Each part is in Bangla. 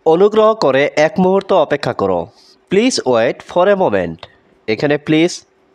অনুগ্রহ করে এক মুহূর্ত অপেক্ষা করো। Please wait for a moment. এখানে প্লিজ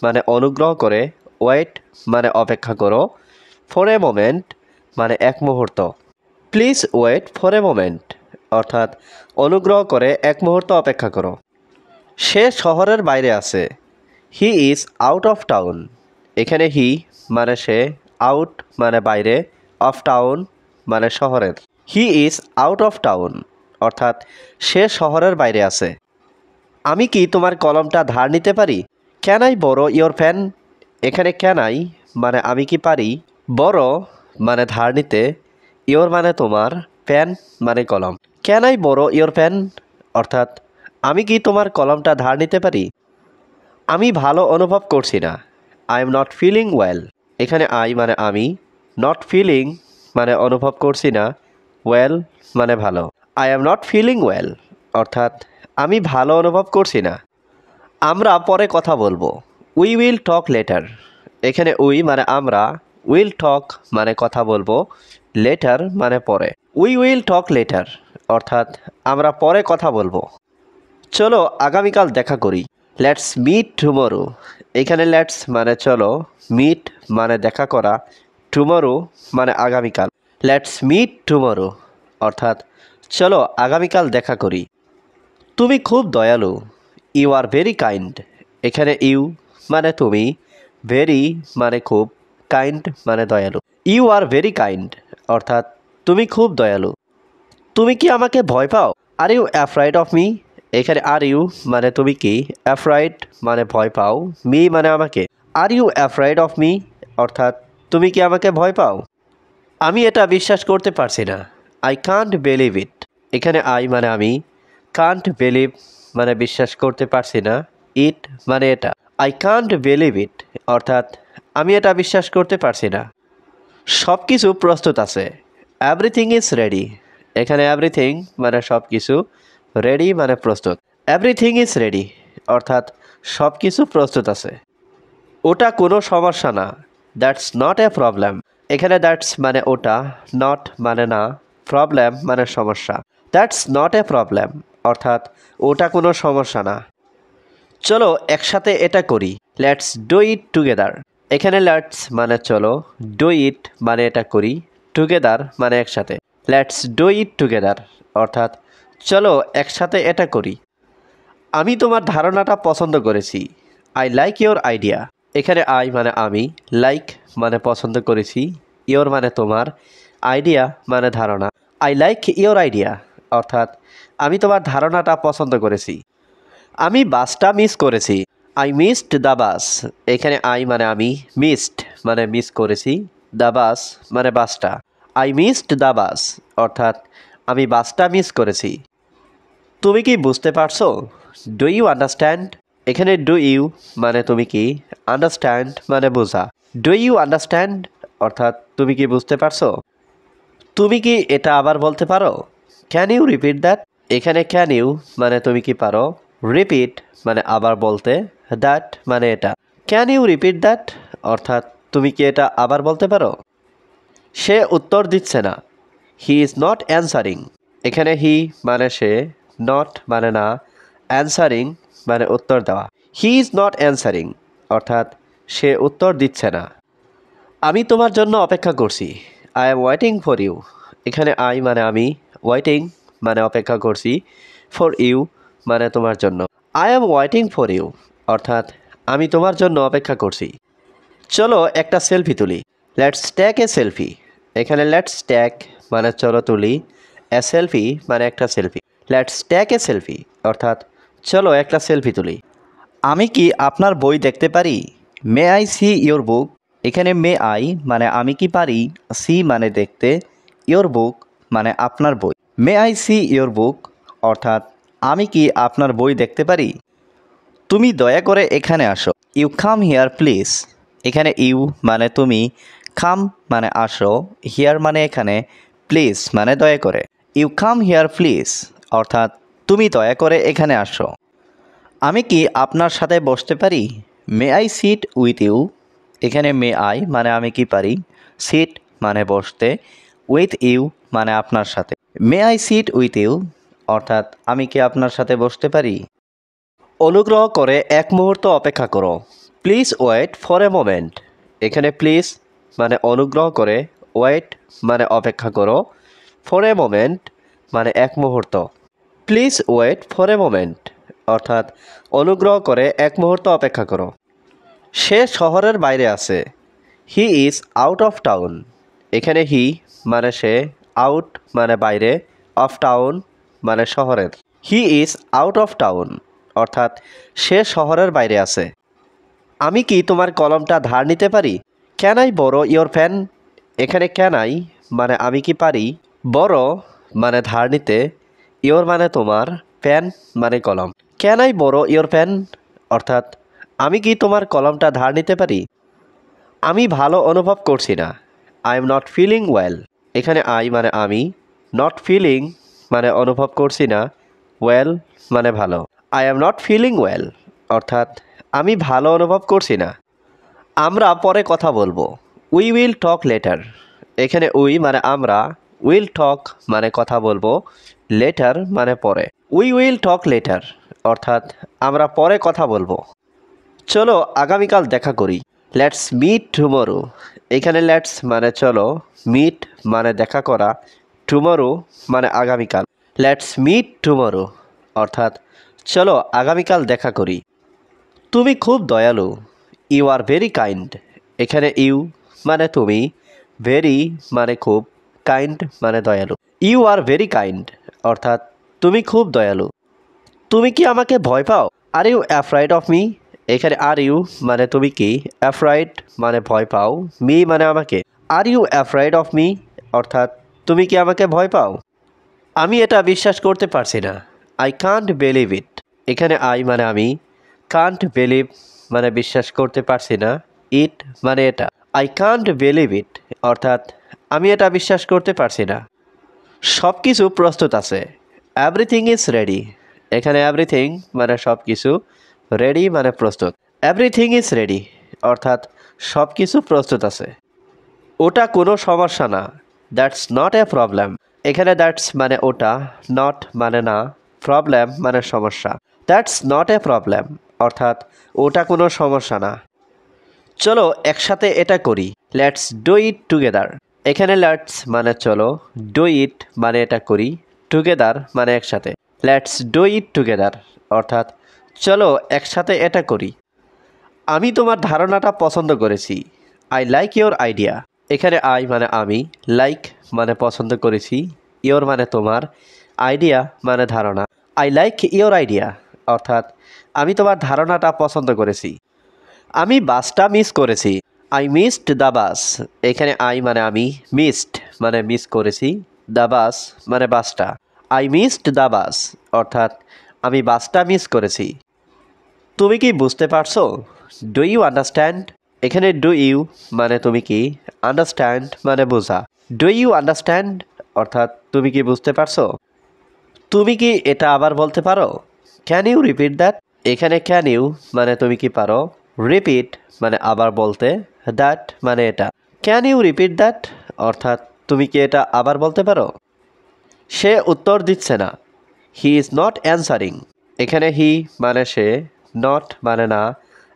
মানে অনুগ্রহ করে, ওয়েট মানে অপেক্ষা করো, ফর এ মোমেন্ট মানে এক মুহূর্ত। Please wait for a moment অর্থাৎ অনুগ্রহ করে এক মুহূর্ত অপেক্ষা করো। সে শহরের বাইরে আছে। He is out of town. এখানে হি মানে সে, আউট মানে বাইরে, অফ টাউন মানে শহরের। He is out of town অর্থাৎ সে শহরের বাইরে আছে। আমি কি তোমার কলমটা ধার নিতে পারি? Can I borrow your pen? এখানে ক্যান আই মানে আমি কি পারি, বরো মানে ধার নিতে, ইয়োর মানে তোমার, পেন মানে কলম। Can I borrow your pen অর্থাৎ আমি কি তোমার কলমটা ধার নিতে পারি? আমি ভালো অনুভব করছি না। I am not feeling well. এখানে আই মানে আমি, নট ফিলিং মানে অনুভব করছি না, ওয়েল মানে ভালো। I am not feeling well অর্থাৎ আমি ভালো অনুভব করছি না। আমরা পরে কথা বলবো। We will talk later. এখানে উই মানে আমরা, উইল টক মানে কথা বলবো, লেটার মানে পরে। উই উইল টক লেটার অর্থাৎ আমরা পরে কথা বলবো। চলো আগামীকাল দেখা করি। Let's meet tomorrow. এখানে লেটস মানে চলো, মিট মানে দেখা করা, টুমরো মানে আগামীকাল। লেটস মিট টুমরো অর্থাৎ চলো আগামীকাল দেখা করি। তুমি খুব দয়ালু। You are very kind. এখানে ইউ মানে তুমি, ভেরি মানে খুব, কাইন্ড মানে দয়ালু। ইউ আর ভেরি কাইন্ড অর্থাৎ তুমি খুব দয়ালু। তুমি কি আমাকে ভয় পাও? Are you afraid of me? এখানে আর ইউ মানে তুমি কি, অ্যাফ্রাইড মানে ভয় পাও, মি মানে আমাকে। Are you afraid of me অর্থাৎ তুমি কি আমাকে ভয় পাও? আমি এটা বিশ্বাস করতে পারছি না। I can't believe it. এখানে আই মানে আমি, কান্ট বিলিভ মানে বিশ্বাস করতে পারছি না, ইট মানে এটা। আই কান্ট বিলিভ ইট অর্থাৎ আমি এটা বিশ্বাস করতে পারছি না। সব কিছু প্রস্তুত আছে। Everything is ready. এখানে এভরিথিং মানে সব কিছু, রেডি মানে প্রস্তুত। এভরিথিং ইজ রেডি অর্থাৎ সব কিছু প্রস্তুত আছে। ওটা কোনো সমস্যা না। That's not a problem. এখানে দ্যাটস মানে ওটা, নট মানে না, প্রবলেম মানে সমস্যা। দ্যাটস নট এ প্রবলেম অর্থাৎ ওটা কোনো সমস্যা না। চলো একসাথে এটা করি। Let's do it together. এখানে লেটস মানে চলো, ডু ইট মানে এটা করি, টুগেদার মানে একসাথে। লেটস ডু ইট টুগেদার অর্থাৎ চলো একসাথে এটা করি। আমি তোমার ধারণাটা পছন্দ করেছি। I like your idea. এখানে আই মানে আমি, লাইক মানে পছন্দ করেছি, ইয়োর মানে তোমার, আইডিয়া মানে ধারণা। আই লাইক ইয়োর আইডিয়া অর্থাৎ আমি তোমার ধারণাটা পছন্দ করেছি। আমি বাসটা মিস করেছি। I missed the bus. এখানে আই মানে আমি, মিসড মানে মিস করেছি, দ্য বাস মানে বাসটা। আই মিসড দ্য বাস অর্থাৎ আমি বাসটা মিস করেছি। তুমি কি বুঝতে পারছো? Do you understand? এখানে ডু ইউ মানে তুমি কি, আন্ডারস্ট্যান্ড মানে বোঝা। ডু ইউ আন্ডারস্ট্যান্ড অর্থাৎ তুমি কি বুঝতে পারছো? তুমি কি এটা আবার বলতে পারো? Can you repeat that? এখানে ক্যান ইউ মানে তুমি কি পারো, রিপিট মানে আবার বলতে, দ্যাট মানে এটা। ক্যান ইউ রিপিট দ্যাট অর্থাৎ তুমি কি এটা আবার বলতে পারো? সে উত্তর দিচ্ছে না। He is not answering. এখানে হি মানে সে, নট মানে না, অ্যান্সারিং মানে উত্তর দেওয়া। হি ইজ নট অ্যান্সারিং অর্থাৎ সে উত্তর দিচ্ছে না। আমি তোমার জন্য অপেক্ষা করছি। I am waiting for you. এখানে আই মানে আমি, ওয়েটিং মানে অপেক্ষা করছি, ফর ইউ মানে তোমার জন্য। I am waiting for you অর্থাৎ আমি তোমার জন্য অপেক্ষা করছি। চলো একটা সেলফি তুলি। Let's take a selfie. এখানে লেটস টেক মানে চলো তুলি, এ সেলফি মানে একটা selfie. Let's take a selfie অর্থাৎ চলো একটা সেলফি তুলি। আমি কি আপনার বই দেখতে পারি? May I see your book. এখানে মে আই মানে আমি কি পারি, সি মানে দেখতে, ইয়োর বুক মানে আপনার বই। May I see your book অর্থাৎ আমি কি আপনার বই দেখতে পারি? তুমি দয়া করে এখানে আসো। You come here please. এখানে ইউ মানে তুমি, কাম মানে আসো, হিয়ার মানে এখানে, প্লিজ মানে দয়া করে। ইউ কাম হিয়ার প্লিজ অর্থাৎ তুমি দয়া করে এখানে আসো। আমি কি আপনার সাথে বসতে পারি? May I sit with you. এখানে মে আই মানে আমি কি পারি, সিট মানে বসতে, উইথ ইউ মানে আপনার সাথে। May I sit with you অর্থাৎ আমি কি আপনার সাথে বসতে পারি? অনুগ্রহ করে এক মুহূর্ত অপেক্ষা করো। Please wait for a moment. এখানে প্লিজ মানে অনুগ্রহ করে, ওয়েট মানে অপেক্ষা করো, ফর এ মোমেন্ট মানে এক মুহূর্ত। Please wait for a moment অর্থাৎ অনুগ্রহ করে এক মুহূর্ত অপেক্ষা করো। সে শহরের বাইরে আছে। He is out of town. এখানে হি মানে সে, আউট মানে বাইরে, অফ টাউন মানে শহরের। He is out of town অর্থাৎ সে শহরের বাইরে আছে। আমি কি তোমার কলমটা ধার নিতে পারি? ক্যান আই বড়ো ইয়োর পেন? এখানে ক্যান আই মানে আমি কি পারি, বড়ো মানে ধার নিতে, ইয়োর মানে তোমার, পেন মানে কলম। ক্যান আই বড়ো ইয়োর পেন অর্থাৎ আমি কি তোমার কলমটা ধার নিতে পারি? আমি ভালো অনুভব করছি না। I am not feeling well. এখানে আই মানে আমি, নট ফিলিং মানে অনুভব করছি না, ওয়েল মানে ভালো। I am not feeling well অর্থাৎ আমি ভালো অনুভব করছি না। আমরা পরে কথা বলবো। We will talk later. এখানে উই মানে আমরা, উইল টক মানে কথা বলবো, লেটার মানে পরে। উই উইল টক লেটার অর্থাৎ আমরা পরে কথা বলবো। চলো আগামীকাল দেখা করি। Let's meet tomorrow. এখানে লেটস মানে চলো, মিট মানে দেখা করা, টুমরো মানে আগামীকাল। লেটস মিট টুমরো অর্থাৎ চলো আগামীকাল দেখা করি। তুমি খুব দয়ালু। You are very kind. এখানে ইউ মানে তুমি, ভেরি মানে খুব, কাইন্ড মানে দয়ালু। ইউ আর ভেরি কাইন্ড অর্থাৎ তুমি খুব দয়ালু। তুমি কি আমাকে ভয় পাও? Are you afraid of me? এখানে আর ইউ মানে তুমি কি, অ্যাফ্রাইড মানে ভয় পাও, মি মানে আমাকে। Are you afraid of me অর্থাৎ তুমি কি আমাকে ভয় পাও? আমি এটা বিশ্বাস করতে পারছি না। I can't believe it. এখানে আই মানে আমি, কান্ট বিলিভ মানে বিশ্বাস করতে পারছি না, ইট মানে এটা। আই কান্ট বিলিভ ইট অর্থাৎ আমি এটা বিশ্বাস করতে পারছি না। সব কিছু প্রস্তুত আছে। Everything is ready. এখানে এভরিথিং মানে সব কিছু, রেডি মানে প্রস্তুত। এভরিথিং ইজ রেডি অর্থাৎ সব কিছু প্রস্তুত আছে। ওটা কোনো সমস্যা না। That's not a problem. এখানে দ্যাটস মানে ওটা, নট মানে না, প্রবলেম মানে সমস্যা। দ্যাটস নট এ প্রবলেম অর্থাৎ ওটা কোনো সমস্যা না। চলো একসাথে এটা করি। Let's do it together. এখানে লেটস মানে চলো, ডু ইট মানে এটা করি, টুগেদার মানে একসাথে। লেটস ডু ইট টুগেদার অর্থাৎ চলো একসাথে এটা করি। আমি তোমার ধারণাটা পছন্দ করেছি। I like your idea. এখানে আই মানে আমি, লাইক মানে পছন্দ করেছি, ইয়োর মানে তোমার, আইডিয়া মানে ধারণা। আই লাইক ইয়োর আইডিয়া অর্থাৎ আমি তোমার ধারণাটা পছন্দ করেছি। আমি বাসটা মিস করেছি। I missed the bus. এখানে আই মানে আমি, মিসড মানে মিস করেছি, দ্য বাস মানে বাসটা। আই মিসড দ্য বাস অর্থাৎ আমি বাসটা মিস করেছি। তুমি কি বুঝতে পারছো? Do you understand? এখানে ডু ইউ মানে তুমি কি, আন্ডারস্ট্যান্ড মানে বোঝা। ডু ইউ আন্ডারস্ট্যান্ড অর্থাৎ তুমি কি বুঝতে পারছো? তুমি কি এটা আবার বলতে পারো? Can you repeat that? এখানে ক্যান ইউ মানে তুমি কি পারো, রিপিট মানে আবার বলতে, দ্যাট মানে এটা। ক্যান ইউ রিপিট দ্যাট অর্থাৎ তুমি কি এটা আবার বলতে পারো? সে উত্তর দিচ্ছে না। He is not answering. এখানে হি মানে সে, নট মানে না,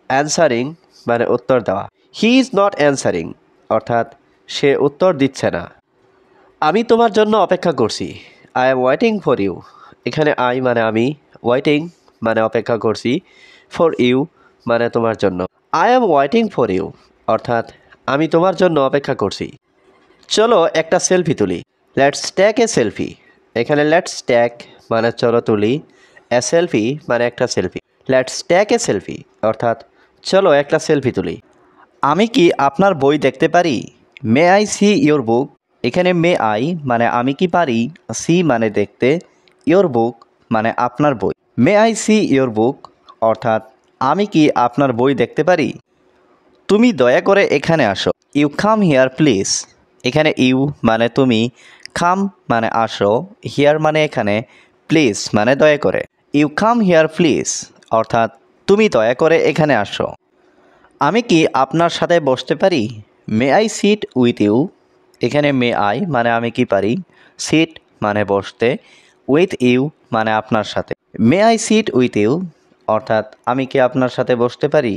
অ্যান্সারিং মানে উত্তর দেওয়া। হি ইজ নট অ্যান্সারিং অর্থাৎ সে উত্তর দিচ্ছে না। আমি তোমার জন্য অপেক্ষা করছি। I am waiting for you. এখানে আই মানে আমি, ওয়েটিং মানে অপেক্ষা করছি, ফর ইউ মানে তোমার জন্য। I am waiting for you অর্থাৎ আমি তোমার জন্য অপেক্ষা করছি। চলো একটা সেলফি তুলি। Let's take a selfie. এখানে লেটস টেক মানে চলো তুলি, এ সেলফি মানে একটা selfie. Let's take a selfie অর্থাৎ চলো একটা সেলফি তুলি। আমি কি আপনার বই দেখতে পারি? May I see your book. এখানে মে আই মানে আমি কি পারি, সি মানে দেখতে, ইয়োর বুক মানে আপনার বই। May I see your book অর্থাৎ আমি কি আপনার বই দেখতে পারি? তুমি দয়া করে এখানে আসো। You come here please. এখানে ইউ মানে তুমি, কাম মানে আসো, হিয়ার মানে এখানে, প্লিজ মানে দয়া করে। ইউ কাম হিয়ার প্লিজ অর্থাৎ তুমি দয়া করে এখানে আসো। আমি কি আপনার সাথে বসতে পারি? May I sit with you. এখানে মে আই মানে আমি কি পারি, সিট মানে বসতে, উইথ ইউ মানে আপনার সাথে। May I sit with you অর্থাৎ আমি কি আপনার সাথে বসতে পারি।